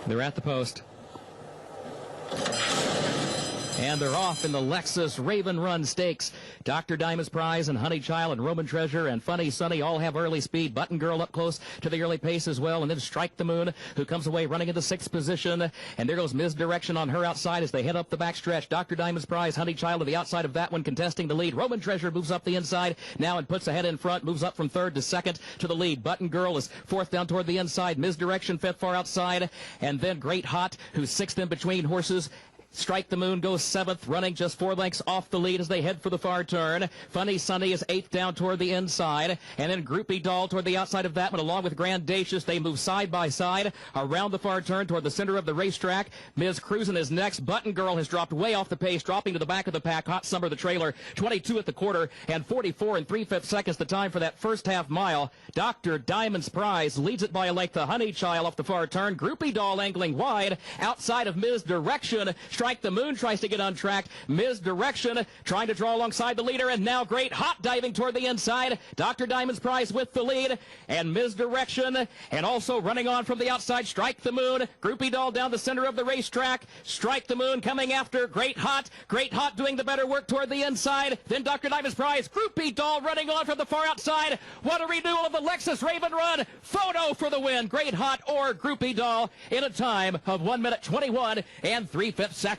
They're at the post. And they're off in the Lexus Raven Stakes. Dr. Diamond's Prize and Honey Child and Roman Treasure and Funny Sonny all have early speed. Button Girl up close to the early pace as well. And then Strike the Moon, who comes away running into sixth position. And there goes Misdirection on her outside as they head up the backstretch. Dr. Diamond's Prize, Honey Child to the outside of that one, contesting the lead. Roman Treasure moves up the inside now and puts ahead in front, moves up from third to second to the lead. Button Girl is fourth down toward the inside. Misdirection fifth far outside. And then Great Hot, who's sixth in between horses. Strike the Moon goes seventh, running just 4 lengths off the lead as they head for the far turn. Funny Sonny is eighth down toward the inside. And then Groupie Doll toward the outside of that one, along with Grandacious. They move side by side around the far turn toward the center of the racetrack. Ms. Cruisin' is next. Button Girl has dropped way off the pace, dropping to the back of the pack. Hot Summer, the trailer, 22 at the quarter, and 44 and 3/5 seconds the time for that first half mile. Dr. Diamond's Prize leads it by a length. The Honey Child off the far turn. Groupie Doll angling wide outside of Misdirection. Strike the Moon tries to get on track. Misdirection trying to draw alongside the leader, and now Great Hot diving toward the inside. Dr. Diamond's Prize with the lead, and Misdirection, and also running on from the outside, Strike the Moon. Groupie Doll down the center of the racetrack. Strike the Moon coming after Great Hot. Great Hot doing the better work toward the inside. Then Dr. Diamond's Prize. Groupie Doll running on from the far outside. What a renewal of the Lexus Raven Run. Photo for the win. Great Hot or Groupie Doll in a time of 1 minute 21 and 3/5 seconds.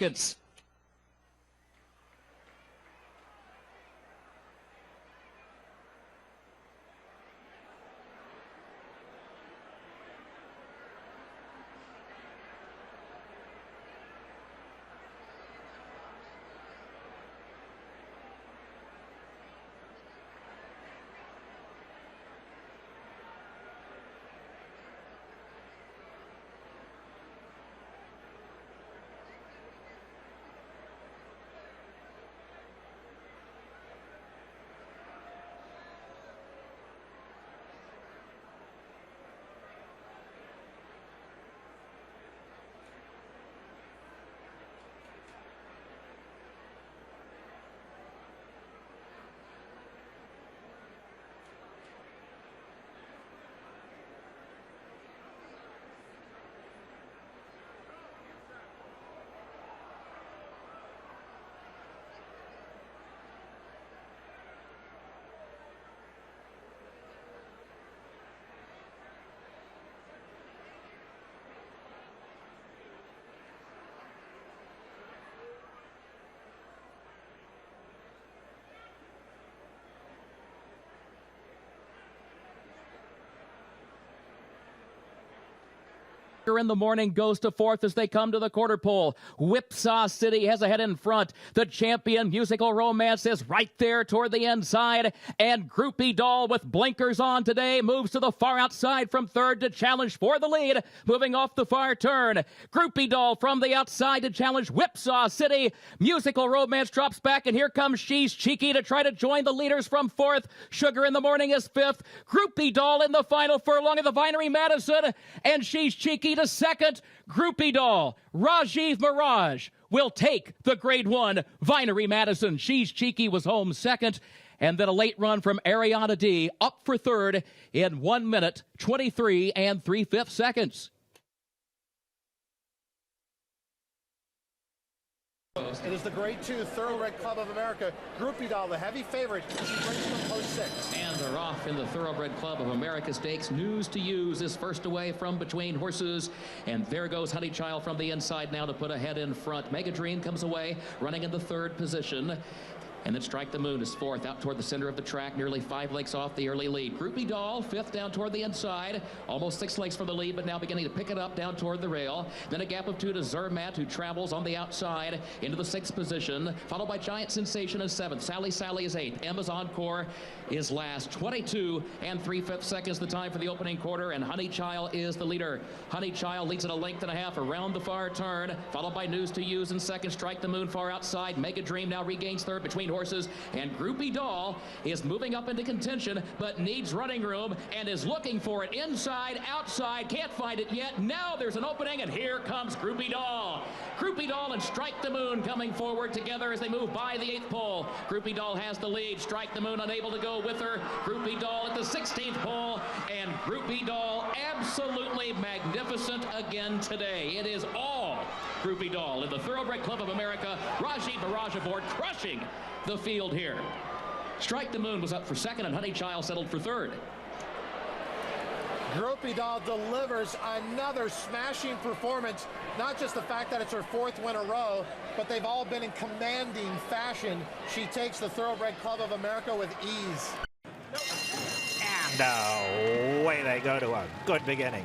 In the morning goes to fourth as they come to the quarter pole. Whipsaw City has a head in front. The champion Musical Romance is right there toward the inside. And Groupie Doll with blinkers on today moves to the far outside from third to challenge for the lead. Moving off the far turn. Groupie Doll from the outside to challenge Whipsaw City. Musical Romance drops back, and here comes She's Cheeky to try to join the leaders from fourth. Sugar in the Morning is fifth. Groupie Doll in the final furlong of the Vinery Madison. And She's Cheeky to second. Groupie Doll, Rajiv Mirage will take the Grade 1 Vinery Madison. She's Cheeky was home second. And then a late run from Ariana D up for third in 1 minute, 23 and 3/5 seconds. It is the Grade 2 Thoroughbred Club of America. Groupie Doll, the heavy favorite. She brings from post 6. And they're off in the Thoroughbred Club of America Stakes. News to Use is first away from between horses. And there goes Honey Child from the inside now to put a head in front. Mega Dream comes away, running in the third position. And then Strike the Moon is fourth out toward the center of the track, nearly 5 lengths off the early lead. Groupie Doll, fifth down toward the inside, almost 6 lengths from the lead, but now beginning to pick it up down toward the rail. Then a gap of 2 to Zermatt, who travels on the outside into the 6th position, followed by Giant Sensation in 7th. Sally is 8th. Emma's Encore is last. 22 and 3/5 seconds the time for the opening quarter, and Honey Child is the leader. Honey Child leads at a length and a half around the far turn, followed by News to Use in second. Strike the Moon far outside. Mega Dream now regains third between horses, and Groupie Doll is moving up into contention, but needs running room and is looking for it inside, outside, can't find it yet. Now there's an opening, and here comes Groupie Doll. Groupie Doll and Strike the Moon coming forward together as they move by the 8th pole. Groupie Doll has the lead. Strike the Moon unable to go with her. Groupie Doll at the 16th pole, and Groupie Doll absolutely magnificent again today. It is all Groupie Doll in the Thoroughbred Club of America. Rajiv Barrage aboard, crushing the field here. Strike the Moon was up for second, and Honey Child settled for third. Groupie Doll delivers another smashing performance. Not just the fact that it's her 4th win in a row, but they've all been in commanding fashion. She takes the Thoroughbred Club of America with ease. And away they go to a good beginning.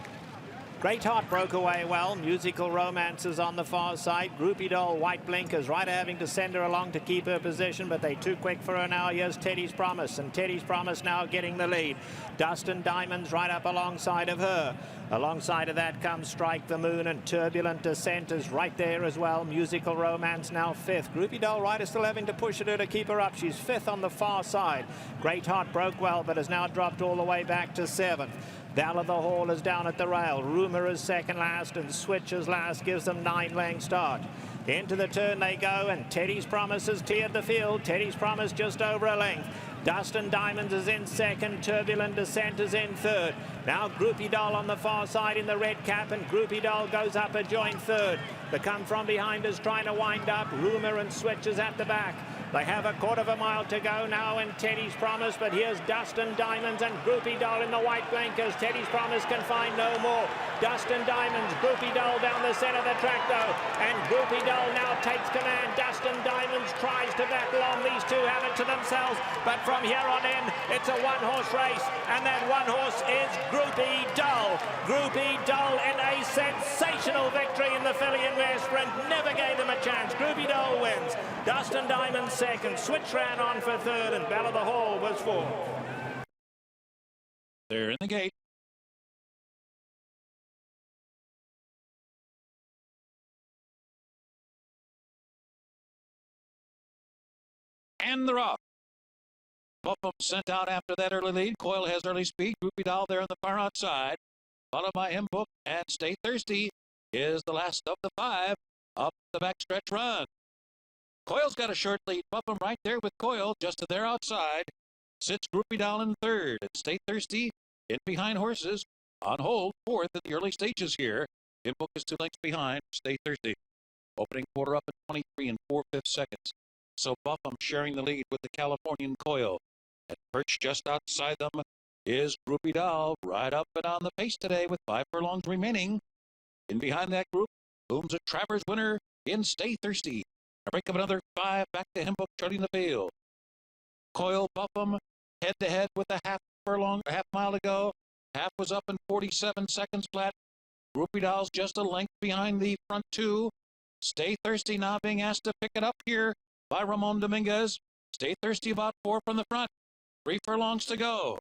Great Heart broke away well. Musical Romances on the far side. Groupie Doll, white blinkers, Ryder having to send her along to keep her position, but they're too quick for her now. Here's Teddy's Promise, and Teddy's Promise now getting the lead. Dust and Diamonds right up alongside of her. Alongside of that comes Strike the Moon, and Turbulent Descent is right there as well. Musical Romance now 5th. Groupie Doll, Ryder still having to push at her to keep her up. She's 5th on the far side. Great Heart broke well, but has now dropped all the way back to 7th. Val of the Hall is down at the rail. Rumour is second last, and Switch is last, gives them 9-length start. Into the turn they go, and Teddy's Promise has cleared the field. Teddy's Promise just over a length. Dust and Diamonds is in second. Turbulent Descent is in third. Now Groupie Doll on the far side in the red cap, and Groupie Doll goes up a joint third. The come from behind is trying to wind up. Rumour and Switch is at the back. They have a quarter of a mile to go now in Teddy's Promise, but here's Dust and Diamonds and Groupie Doll in the white blinkers. Teddy's Promise can find no more. Dust and Diamonds, Groupie Doll down the centre of the track though, and Groupie Doll now takes command. Dust and Diamonds tries to battle on. These two have it to themselves, but from here on in, it's a one-horse race, and that one horse is Groupie Doll. Groupie Doll in a sensational victory in the filly and mare sprint. Never gave them a chance. Groupie Doll wins. Dust and Diamonds second. Switch ran on for third, and Belle of the Hall was fourth. They're in the gate. And they're off. Buffum sent out after that early lead. Coyle has early speed. Groupie Doll there on the far outside. Followed by Imbook, and Stay Thirsty is the last of the 5 up the backstretch run. Coyle's got a short lead. Buffum right there with Coyle just to their outside. Sits Groupie Doll in third, and Stay Thirsty in behind horses on hold 4th at the early stages here. Imbook is 2 lengths behind Stay Thirsty. Opening quarter up at 23 4/5 seconds. So Buffum sharing the lead with the Californian Coyle. And perched just outside them is Groupie Doll, right up and on the pace today with 5 furlongs remaining. In behind that group looms a Travers winner in Stay Thirsty. A break of another 5 back to Imbook trailing the field. Coyle, Buffum head to head with a half mile to go. Half was up in 47 seconds flat. Groupie Doll's just a length behind the front 2. Stay Thirsty now being asked to pick it up here by Ramon Dominguez. Stay Thirsty about 4 from the front. 3 furlongs to go.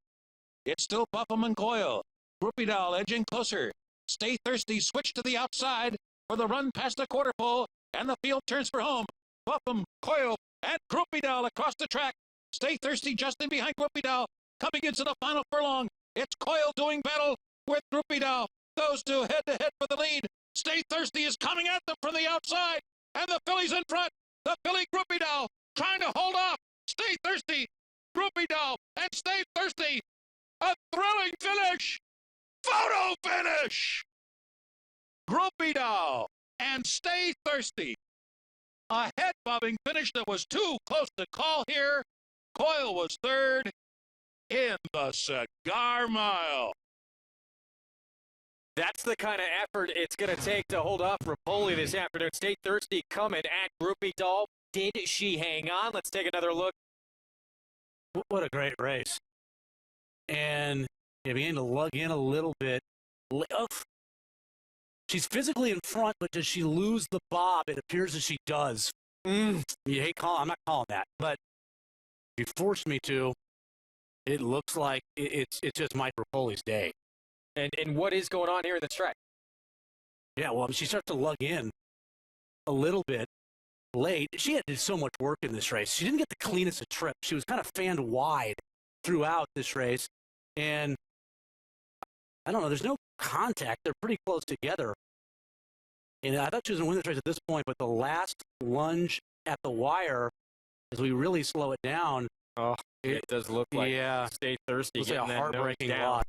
It's still Buffum and Coyle. Groupie Doll edging closer. Stay Thirsty switch to the outside for the run past the quarter pole, and the field turns for home. Buffum, Coyle, and Groupie Doll across the track. Stay Thirsty just in behind Groupie Doll. Coming into the final furlong, it's Coyle doing battle with Groupie Doll. Those two head-to-head for the lead. Stay Thirsty is coming at them from the outside, and the filly's in front. The filly Groupie Doll trying to hold off. Stay Thirsty, Groupie Doll, and Stay Thirsty. A thrilling finish. Photo finish. Groupie Doll and Stay Thirsty. A head-bobbing finish that was too close to call here. Coyle was third in the Cigar Mile. That's the kind of effort it's going to take to hold off Rapoli this afternoon. Stay Thirsty coming at Groupie Doll. Did she hang on? Let's take another look. What a great race. And you began to lug in a little bit. She's physically in front, but does she lose the bob? It appears that she does. You hate calling. I'm not calling that, but if you forced me to, it looks like it's just Mike Rapoli's day. And what is going on here in the track? Yeah, well, she starts to lug in a little bit. late. She had to do so much work in this race. She didn't get the cleanest of trips. She was kind of fanned wide throughout this race. And I don't know, there's no contact. They're pretty close together. And I thought she was going to win this race at this point, but the last lunge at the wire, as we really slow it down. Oh, it does look like Stay Thirsty. It's a heartbreaking loss.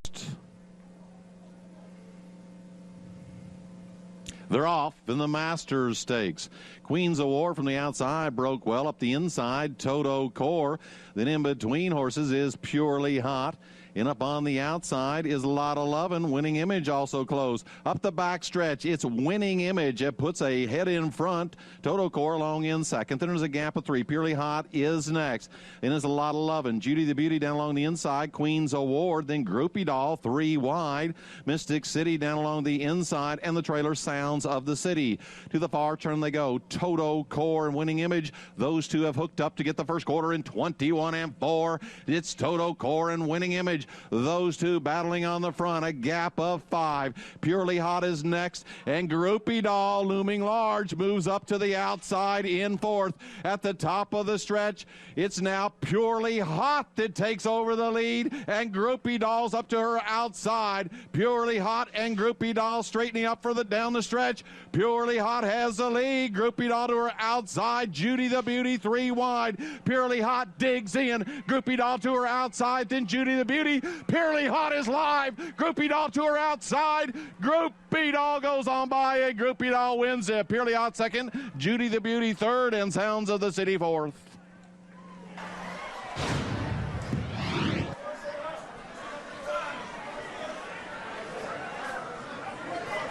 They're off in the Masters Stakes. Queen's Award from the outside broke well up the inside. Toto Core. Then in between horses is Purely Hot. And up on the outside is Lotta Lovin'. Winning Image also close. Up the back stretch, it's Winning Image. It puts a head in front. Toto Core along in second. Then there's a gap of 3. Purely Hot is next. Then there's a Lotta Lovin'. Judy the Beauty down along the inside. Queen's Award. Then Groupie Doll 3 wide. Mystic City down along the inside. And the trailer Sounds of the City. To the far turn they go. Toto Core and Winning Image. Those two have hooked up to get the first quarter in 21-4. It's Toto Core and Winning Image. Those two battling on the front, a gap of 5. Purely Hot is next, and Groupie Doll, looming large, moves up to the outside in fourth. At the top of the stretch, it's now Purely Hot that takes over the lead, and Groupie Doll's up to her outside. Purely Hot and Groupie Doll straightening up for the down the stretch. Purely Hot has the lead. Groupie Doll to her outside. Judy the Beauty 3 wide. Purely Hot digs in. Groupie Doll to her outside, then Judy the Beauty. Purely Hot is live. Groupie Doll to her outside. Groupie Doll goes on by, and Groupie Doll wins it. Purely Hot second. Judy the Beauty third, and Sounds of the City fourth.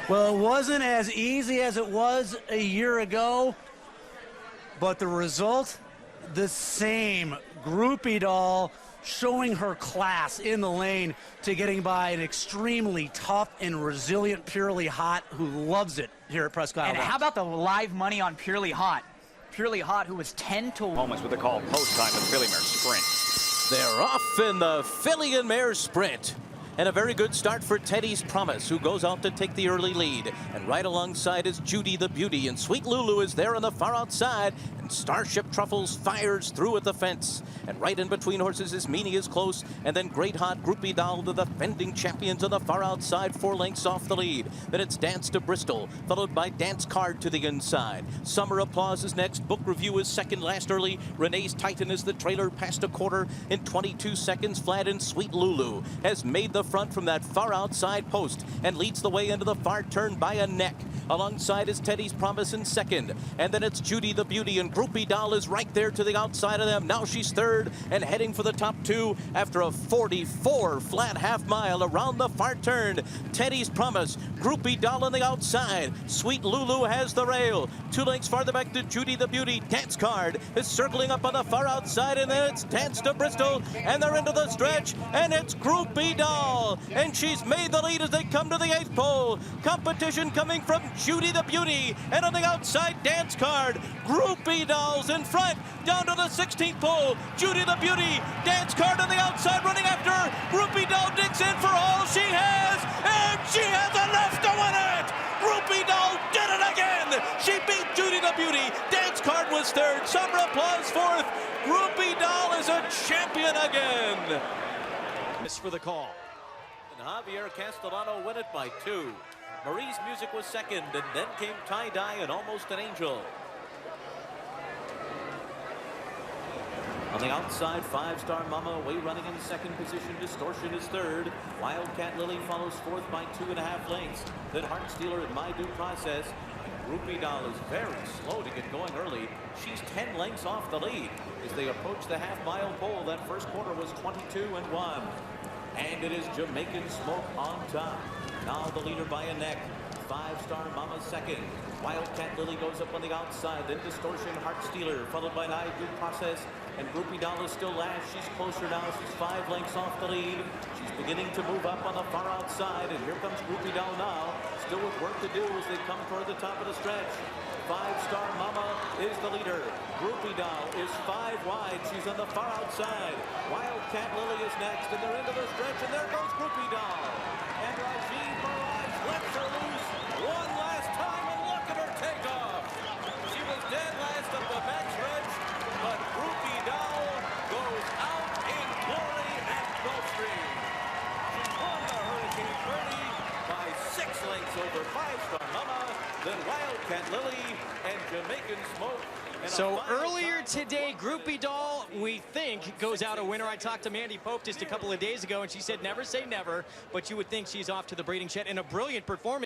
Well, it wasn't as easy as it was a year ago, but the result, the same. Groupie Doll showing her class in the lane to getting by an extremely tough and resilient Purely Hot who loves it here at Prescott. And how about the live money on Purely Hot? Purely Hot, who was 10-1. Moments with the call post time of the Filly Mare Sprint. They're off in the Filly and Mare Sprint. And a very good start for Teddy's Promise, who goes out to take the early lead. And right alongside is Judy the Beauty, and Sweet Lulu is there on the far outside. And Starship Truffles fires through at the fence. And right in between horses is Meanie is close, and then Great Hot Groupie Doll, the defending champions on the far outside, 4 lengths off the lead. Then it's Dance to Bristol, followed by Dance Card to the inside. Summer Applause is next. Book Review is second last early. Renee's Titan is the trailer past a quarter in 22 seconds flat, and Sweet Lulu has made the front from that far outside post and leads the way into the far turn by a neck. Alongside is Teddy's Promise in second, and then it's Judy the Beauty, and Groupie Doll is right there to the outside of them. Now she's third and heading for the top 2 after a 44 flat half mile around the far turn. Teddy's Promise, Groupie Doll on the outside. Sweet Lulu has the rail. 2 lengths farther back to Judy the Beauty. Dance Card is circling up on the far outside, and then it's Dance to Bristol, and they're into the stretch, and it's Groupie Doll, and she's made the lead as they come to the 8th pole. Competition coming from Judy the Beauty, and on the outside, Dance Card. Groupie Doll's in front, down to the 16th pole. Judy the Beauty, Dance Card on the outside, running after her. Groupie Doll digs in for all she has, and she has enough to win it. Groupie Doll did it again. She beat Judy the Beauty. Dance Card was third. Summer Applause fourth. Groupie Doll is a champion again. Miss for the call. And Javier Castellano win it by 2. Marie's Music was second, and then came Tie Dye and Almost an Angel. On the outside, 5-Star Mama away running in second position. Distortion is third. Wildcat Lily follows fourth by 2.5 lengths. Then Heart Stealer and My Due Process. Groupie Doll is very slow to get going early. She's 10 lengths off the lead as they approach the half-mile pole. That first quarter was 22-1. And it is Jamaican Smoke on top. Now the leader by a neck. 5-Star Mama second. Wildcat Lily goes up on the outside. Then Distortion, Heart Stealer, followed by My Due Process. And Groupie Doll is still last. She's closer now. She's 5 lengths off the lead. She's beginning to move up on the far outside. And here comes Groupie Doll now. Still with work to do as they come toward the top of the stretch. 5-Star Mama is the leader. Groupie Doll is 5 wide. She's on the far outside. Wildcat Lily is next. And they're into the stretch. And there goes Groupie Doll. And Rajiv Barrage lets her loose one last time. And look at her take off. She was dead last rest of the backspreads, but Groupie Doll goes out in glory at Gulfstream. She won the Hurricane Birdie by 6 lengths over 5-star Mama, then Wildcat Lily and Jamaican Smoke. So earlier today, Groupie Doll, we think, goes out a winner. I talked to Mandy Pope just a couple of days ago, and she said never say never, but you would think she's off to the breeding shed in a brilliant performance.